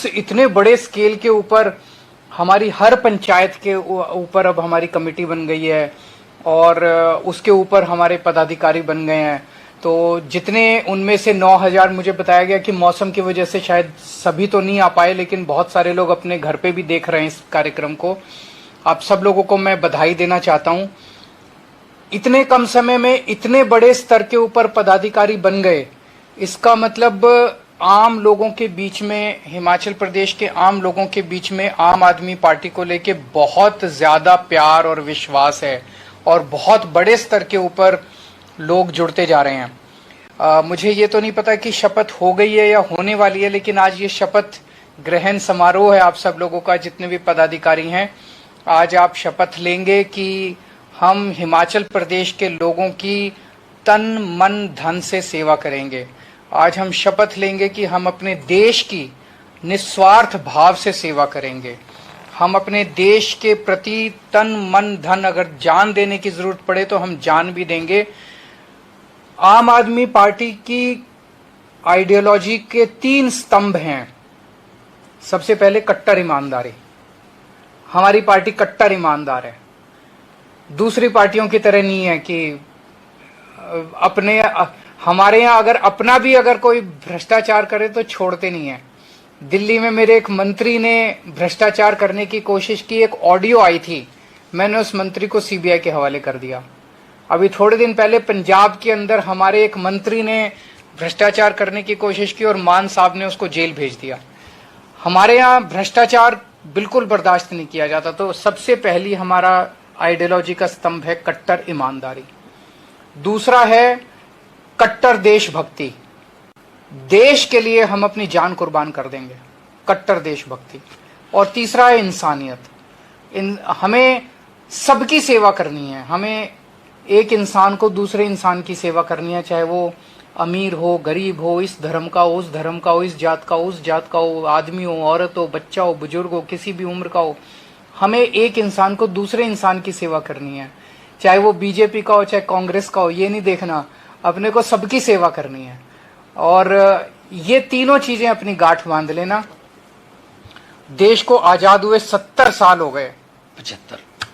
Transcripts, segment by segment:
इतने बड़े स्केल के ऊपर हमारी हर पंचायत के ऊपर अब हमारी कमेटी बन गई है और उसके ऊपर हमारे पदाधिकारी बन गए हैं। तो जितने उनमें से 9,000 मुझे बताया गया कि मौसम की वजह से शायद सभी तो नहीं आ पाए, लेकिन बहुत सारे लोग अपने घर पे भी देख रहे हैं इस कार्यक्रम को। आप सब लोगों को मैं बधाई देना चाहता हूं। इतने कम समय में इतने बड़े स्तर के ऊपर पदाधिकारी बन गए, इसका मतलब आम लोगों के बीच में, हिमाचल प्रदेश के आम लोगों के बीच में आम आदमी पार्टी को लेके बहुत ज्यादा प्यार और विश्वास है और बहुत बड़े स्तर के ऊपर लोग जुड़ते जा रहे हैं। मुझे ये तो नहीं पता कि शपथ हो गई है या होने वाली है, लेकिन आज ये शपथ ग्रहण समारोह है आप सब लोगों का, जितने भी पदाधिकारी हैं। आज आप शपथ लेंगे कि हम हिमाचल प्रदेश के लोगों की तन मन धन से सेवा करेंगे। आज हम शपथ लेंगे कि हम अपने देश की निस्वार्थ भाव से सेवा करेंगे। हम अपने देश के प्रति तन मन धन, अगर जान देने की जरूरत पड़े तो हम जान भी देंगे। आम आदमी पार्टी की आइडियोलॉजी के 3 स्तंभ हैं। सबसे पहले कट्टर ईमानदारी, हमारी पार्टी कट्टर ईमानदार है। दूसरी पार्टियों की तरह नहीं है कि अपने, हमारे यहाँ अगर अपना भी अगर कोई भ्रष्टाचार करे तो छोड़ते नहीं है। दिल्ली में मेरे एक मंत्री ने भ्रष्टाचार करने की कोशिश की, एक ऑडियो आई थी, मैंने उस मंत्री को सीबीआई के हवाले कर दिया। अभी थोड़े दिन पहले पंजाब के अंदर हमारे एक मंत्री ने भ्रष्टाचार करने की कोशिश की और मान साहब ने उसको जेल भेज दिया। हमारे यहाँ भ्रष्टाचार बिल्कुल बर्दाश्त नहीं किया जाता। तो सबसे पहली हमारा आइडियोलॉजी का स्तंभ है कट्टर ईमानदारी। दूसरा है कट्टर देशभक्ति, देश के लिए हम अपनी जान कुर्बान कर देंगे, कट्टर देशभक्ति। और तीसरा है इंसानियत। हमें सबकी सेवा करनी है, हमें एक इंसान को दूसरे इंसान की सेवा करनी है, चाहे वो अमीर हो गरीब हो, इस धर्म का हो उस धर्म का हो, इस जात का हो उस जात का हो, आदमी हो औरत हो बच्चा हो बुजुर्ग हो, किसी भी उम्र का हो। हमें एक इंसान को दूसरे इंसान की सेवा करनी है, चाहे वो बीजेपी का हो चाहे कांग्रेस का हो, ये नहीं देखना, अपने को सबकी सेवा करनी है। और ये तीनों चीजें अपनी गांठ बांध लेना। देश को आजाद हुए 70 साल हो गए,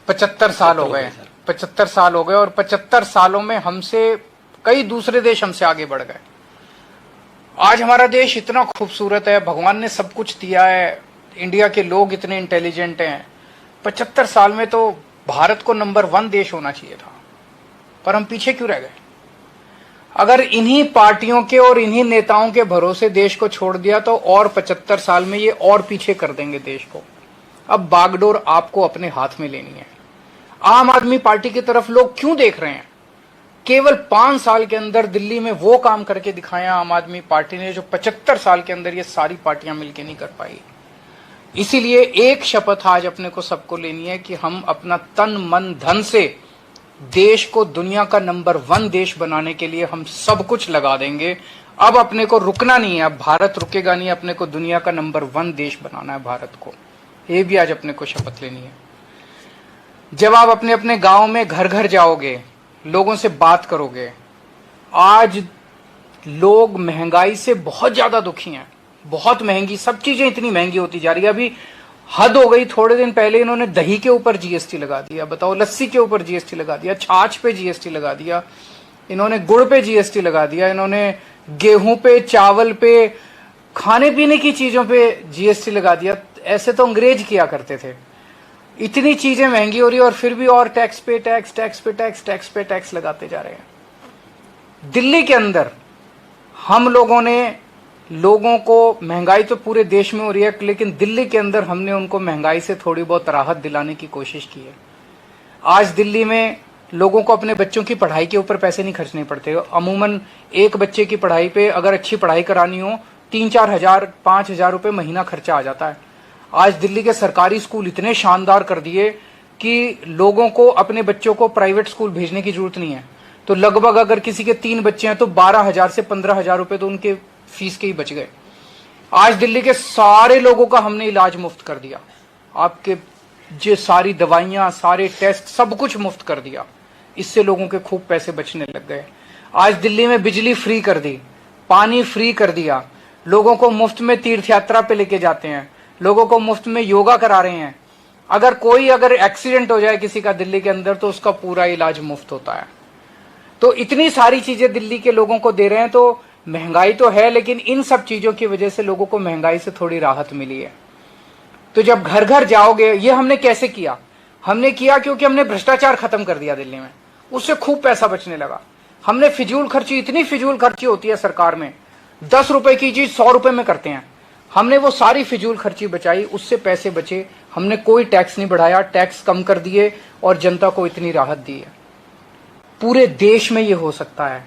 75 साल हो गए, 75 साल हो गए और 75 सालों में हमसे कई दूसरे देश हमसे आगे बढ़ गए। आज हमारा देश इतना खूबसूरत है, भगवान ने सब कुछ दिया है, इंडिया के लोग इतने इंटेलिजेंट हैं। 75 साल में तो भारत को नंबर 1 देश होना चाहिए था, पर हम पीछे क्यों रह गए? अगर इन्हीं पार्टियों के और इन्हीं नेताओं के भरोसे देश को छोड़ दिया तो और 75 साल में ये और पीछे कर देंगे देश को। अब बागडोर आपको अपने हाथ में लेनी है। आम आदमी पार्टी की तरफ लोग क्यों देख रहे हैं? केवल 5 साल के अंदर दिल्ली में वो काम करके दिखाया आम आदमी पार्टी ने जो 75 साल के अंदर ये सारी पार्टियां मिलकर नहीं कर पाई। इसीलिए एक शपथ आज अपने को सबको लेनी है कि हम अपना तन मन धन से देश को दुनिया का नंबर 1 देश बनाने के लिए हम सब कुछ लगा देंगे। अब अपने को रुकना नहीं है, अब भारत रुकेगा नहीं, अपने को दुनिया का नंबर 1 देश बनाना है भारत को। ये भी आज अपने को शपथ लेनी है। जब आप अपने अपने गांव में घर घर जाओगे, लोगों से बात करोगे, आज लोग महंगाई से बहुत ज्यादा दुखी हैं, बहुत महंगी, सब चीजें इतनी महंगी होती जा रही है। अभी हद हो गई, थोड़े दिन पहले इन्होंने दही के ऊपर जीएसटी लगा दिया, बताओ, लस्सी के ऊपर जीएसटी लगा दिया, छाछ पे जीएसटी लगा दिया, इन्होंने गुड़ पे जीएसटी लगा दिया, इन्होंने गेहूं पे, चावल पे, खाने पीने की चीजों पे जीएसटी लगा दिया। ऐसे तो अंग्रेज किया करते थे। इतनी चीजें महंगी हो रही है और फिर भी और टैक्स पे टैक्स, टैक्स पे टैक्स, टैक्स पे टैक्स लगाते जा रहे हैं। दिल्ली के अंदर हम लोगों ने लोगों को, महंगाई तो पूरे देश में हो रही है, लेकिन दिल्ली के अंदर हमने उनको महंगाई से थोड़ी बहुत राहत दिलाने की कोशिश की है। आज दिल्ली में लोगों को अपने बच्चों की पढ़ाई के ऊपर पैसे नहीं खर्चने पड़ते। अमूमन एक बच्चे की पढ़ाई पे अगर अच्छी पढ़ाई करानी हो 3-4 हजार 5 हजार रुपये महीना खर्चा आ जाता है। आज दिल्ली के सरकारी स्कूल इतने शानदार कर दिए कि लोगों को अपने बच्चों को प्राइवेट स्कूल भेजने की जरूरत नहीं है। तो लगभग अगर किसी के 3 बच्चे हैं तो 12,000 से 15,000 रुपए तो उनके फीस के ही बच गए। आज दिल्ली के सारे लोगों का हमने इलाज मुफ्त कर दिया, आपके जो सारी दवाइयां, सारे टेस्ट, सब कुछ मुफ्त कर दिया। इससे लोगों के खूब पैसे बचने लग गए। आज दिल्ली में बिजली फ्री कर दी, पानी फ्री कर दिया, लोगों को मुफ्त में तीर्थ यात्रा पे लेके जाते हैं, लोगों को मुफ्त में योगा करा रहे हैं। अगर एक्सीडेंट हो जाए किसी का दिल्ली के अंदर तो उसका पूरा इलाज मुफ्त होता है। तो इतनी सारी चीजें दिल्ली के लोगों को दे रहे हैं। तो महंगाई तो है, लेकिन इन सब चीजों की वजह से लोगों को महंगाई से थोड़ी राहत मिली है। तो जब घर घर जाओगे, ये हमने कैसे किया? हमने किया क्योंकि हमने भ्रष्टाचार खत्म कर दिया दिल्ली में, उससे खूब पैसा बचने लगा। हमने फिजूल खर्ची, इतनी फिजूल खर्ची होती है सरकार में, 10 रुपए की चीज 100 रुपए में करते हैं। हमने वो सारी फिजूल खर्ची बचाई, उससे पैसे बचे। हमने कोई टैक्स नहीं बढ़ाया, टैक्स कम कर दिए और जनता को इतनी राहत दी है। पूरे देश में ये हो सकता है।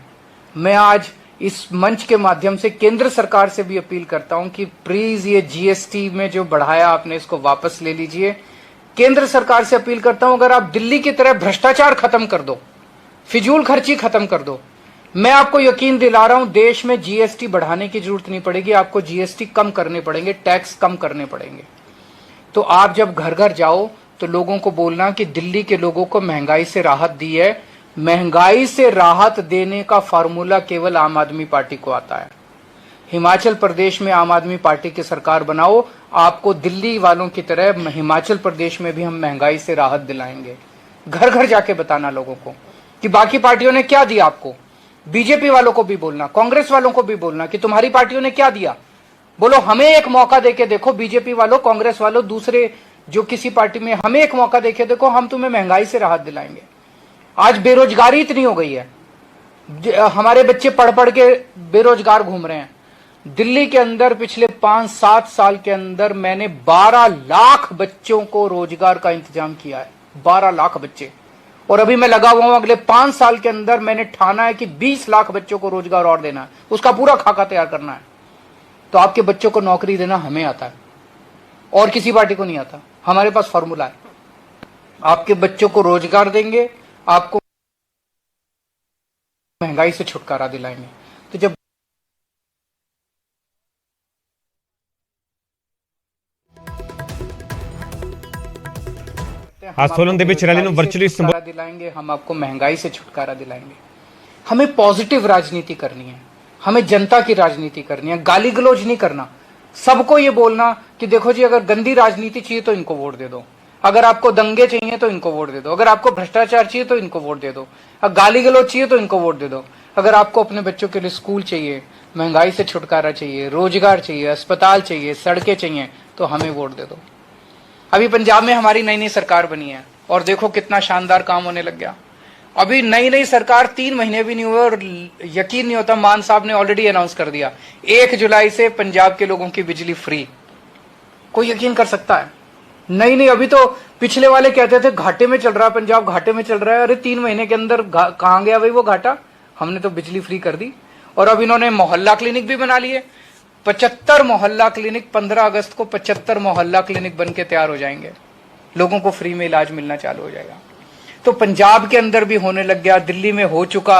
मैं आज इस मंच के माध्यम से केंद्र सरकार से भी अपील करता हूं कि प्लीज ये जीएसटी में जो बढ़ाया आपने, इसको वापस ले लीजिए। केंद्र सरकार से अपील करता हूं, अगर आप दिल्ली की तरह भ्रष्टाचार खत्म कर दो, फिजूल खर्ची खत्म कर दो, मैं आपको यकीन दिला रहा हूं देश में जीएसटी बढ़ाने की जरूरत नहीं पड़ेगी, आपको जीएसटी कम करने पड़ेंगे, टैक्स कम करने पड़ेंगे। तो आप जब घर घर जाओ तो लोगों को बोलना कि दिल्ली के लोगों को महंगाई से राहत दी है। महंगाई से राहत देने का फार्मूला केवल आम आदमी पार्टी को आता है। हिमाचल प्रदेश में आम आदमी पार्टी की सरकार बनाओ, आपको दिल्ली वालों की तरह हिमाचल प्रदेश में भी हम महंगाई से राहत दिलाएंगे। घर घर जाके बताना लोगों को कि बाकी पार्टियों ने क्या दिया आपको। बीजेपी वालों को भी बोलना, कांग्रेस वालों को भी बोलना कि तुम्हारी पार्टियों ने क्या दिया। बोलो हमें एक मौका देके देखो, बीजेपी वालों, कांग्रेस वालों, दूसरे जो किसी पार्टी में, हमें एक मौका देके देखो, हम तुम्हें महंगाई से राहत दिलाएंगे। आज बेरोजगारी इतनी हो गई है, हमारे बच्चे पढ़ पढ़ के बेरोजगार घूम रहे हैं। दिल्ली के अंदर पिछले 5-7 साल के अंदर मैंने 12 लाख बच्चों को रोजगार का इंतजाम किया है। 12 लाख बच्चे। और अभी मैं लगा हुआ हूं, अगले 5 साल के अंदर मैंने ठाना है कि 20 लाख बच्चों को रोजगार और देना है, उसका पूरा खाका तैयार करना है। तो आपके बच्चों को नौकरी देना हमें आता है और किसी पार्टी को नहीं आता। हमारे पास फॉर्मूला है, आपके बच्चों को रोजगार देंगे, आपको महंगाई से छुटकारा दिलाएंगे। तो जब आज सोलन ਦੇ ਵਿੱਚ रैली ਨੂੰ वर्चुअली दिलाएंगे, हम आपको महंगाई से छुटकारा दिलाएंगे। हमें पॉजिटिव राजनीति करनी है, हमें जनता की राजनीति करनी है, गाली गलौज नहीं करना। सबको ये बोलना कि देखो जी, अगर गंदी राजनीति चाहिए तो इनको वोट दे दो, अगर आपको दंगे चाहिए तो इनको वोट दे दो, अगर आपको भ्रष्टाचार चाहिए तो इनको वोट दे दो, अगर गाली गलौज चाहिए तो इनको वोट दे दो, अगर आपको अपने बच्चों के लिए स्कूल चाहिए, महंगाई से छुटकारा चाहिए, रोजगार चाहिए, अस्पताल चाहिए, सड़कें चाहिए, तो हमें वोट दे दो। अभी पंजाब में हमारी नई नई सरकार बनी है और देखो कितना शानदार काम होने लग गया। अभी नई नई सरकार 3 महीने भी नहीं हुए और यकीन नहीं होता, मान साहब ने ऑलरेडी अनाउंस कर दिया 1 जुलाई से पंजाब के लोगों की बिजली फ्री। कोई यकीन कर सकता है? नहीं, अभी तो पिछले वाले कहते थे घाटे में चल रहा है पंजाब, घाटे में चल रहा है। अरे 3 महीने के अंदर कहां गया भाई वो घाटा? हमने तो बिजली फ्री कर दी। और अब इन्होंने मोहल्ला क्लिनिक भी बना लिए, 75 मोहल्ला क्लिनिक। 15 अगस्त को 75 मोहल्ला क्लिनिक बन के तैयार हो जाएंगे, लोगों को फ्री में इलाज मिलना चालू हो जाएगा। तो पंजाब के अंदर भी होने लग गया, दिल्ली में हो चुका,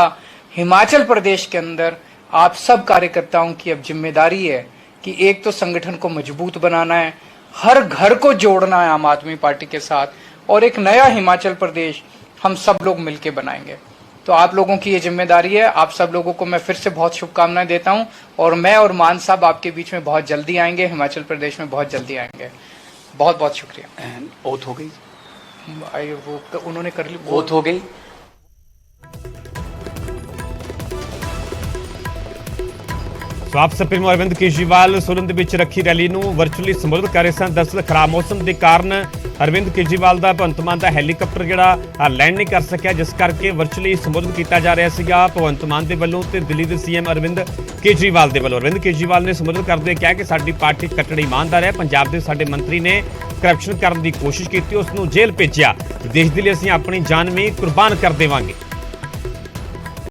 हिमाचल प्रदेश के अंदर आप सब कार्यकर्ताओं की अब जिम्मेदारी है कि एक तो संगठन को मजबूत बनाना है, हर घर को जोड़ना है आम आदमी पार्टी के साथ, और एक नया हिमाचल प्रदेश हम सब लोग मिलकर बनाएंगे। तो आप लोगों की ये जिम्मेदारी है। आप सब लोगों को मैं फिर से बहुत शुभकामनाएं देता हूं और मैं और मान साहब आपके बीच में बहुत जल्दी आएंगे, हिमाचल प्रदेश में बहुत जल्दी आएंगे। बहुत बहुत शुक्रिया। ओथ हो गई? वो उन्होंने कर ली, ओथ हो गई। ਸੋ ਆਪ ਸੁਪਰੀਮੋ ਅਰਵਿੰਦ ਕੇਜਰੀਵਾਲ सोलन ਦੇ ਵਿੱਚ ਰੱਖੀ ਰੈਲੀ ਨੂੰ ਵਰਚੁਅਲੀ ਸੰਬੋਧਿਤ ਕਰ ਰਹੇ ਸਨ। ਦਰਅਸਲ ਖਰਾਬ ਮੌਸਮ ਦੇ ਕਾਰਨ ਅਰਵਿੰਦ ਕੇਜਰੀਵਾਲ ਦਾ ਭਗਵੰਤ ਮਾਨ ਦਾ ਹੈਲੀਕਾਪਟਰ ਜਿਹੜਾ ਲੈਂਡ ਨਹੀਂ ਕਰ ਸਕਿਆ, ਜਿਸ ਕਰਕੇ ਵਰਚੁਅਲੀ ਸੰਬੋਧਿਤ ਕੀਤਾ ਜਾ ਰਿਹਾ ਸੀਗਾ ਭਗਵੰਤ ਮਾਨ ਦੇ ਵੱਲੋਂ ਤੇ ਦਿੱਲੀ ਦੇ ਸੀਐਮ ਅਰਵਿੰਦ ਕੇਜਰੀਵਾਲ ਦੇ ਵੱਲੋਂ। ਅਰਵਿੰਦ ਕੇਜਰੀਵਾਲ ਨੇ ਸੰਬੋਧਿਤ ਕਰਦੇ ਕਿਹਾ ਕਿ ਸਾਡੀ ਪਾਰਟੀ ਕੱਟੜ ਇਮਾਨਦਾਰ ਹੈ। ਪੰਜਾਬ ਦੇ ਸਾਡੇ ਮੰਤਰੀ ਨੇ ਕਰਪਸ਼ਨ ਕਰਨ ਦੀ ਕੋਸ਼ਿਸ਼ ਕੀਤੀ, ਉਸ ਨੂੰ ਜੇਲ੍ਹ ਭੇਜਿਆ। ਦੇਸ਼ ਦੇ ਲਈ ਅਸੀਂ ਆਪਣੀ ਜਾਨ ਵੀ ਕੁਰਬਾਨ ਕਰ ਦੇਵਾਂਗੇ।